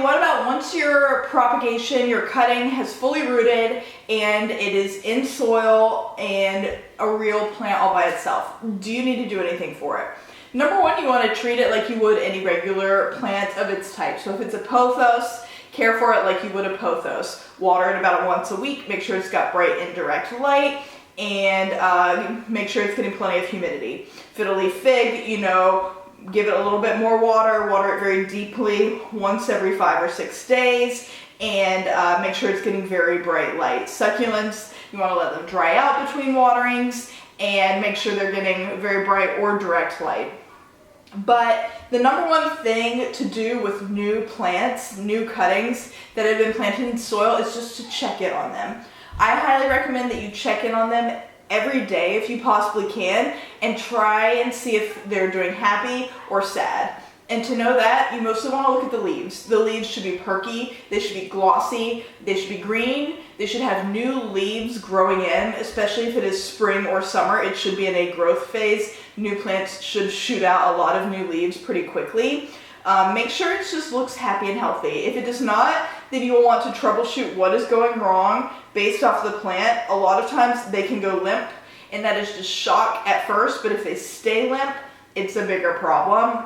what about once your propagation, your cutting has fully rooted and it is in soil and a real plant all by itself? Do you need to do anything for it? Number one, you want to treat it like you would any regular plant of its type. So if it's a pothos, care for it like you would a pothos. Water it about once a week, make sure it's got bright and direct light, and make sure it's getting plenty of humidity. If it'll leaf fig, give it a little bit more water it very deeply once every 5 or 6 days, and make sure it's getting very bright light. Succulents, you want to let them dry out between waterings and make sure they're getting very bright or direct light. But the number one thing to do with new plants, new cuttings that have been planted in soil is just to check in on them. I highly recommend that you check in on them every day if you possibly can, and try and see if they're doing happy or sad. And to know that, you mostly want to look at the leaves. The leaves should be perky, they should be glossy, they should be green, they should have new leaves growing in, especially if it is spring or summer. It should be in a growth phase. New plants should shoot out a lot of new leaves pretty quickly. Make sure it just looks happy and healthy. If it does not, then you will want to troubleshoot what is going wrong based off the plant. A lot of times they can go limp, and that is just shock at first, but if they stay limp, it's a bigger problem.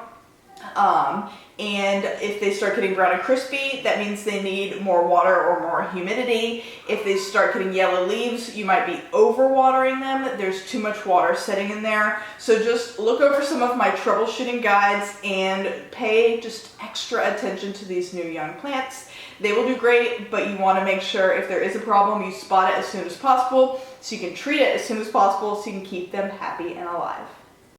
And if they start getting brown and crispy, that means they need more water or more humidity. If they start getting yellow leaves, you might be overwatering them. There's too much water sitting in there. So just look over some of my troubleshooting guides and pay just extra attention to these new young plants. They will do great, but you want to make sure if there is a problem, you spot it as soon as possible so you can treat it as soon as possible so you can keep them happy and alive.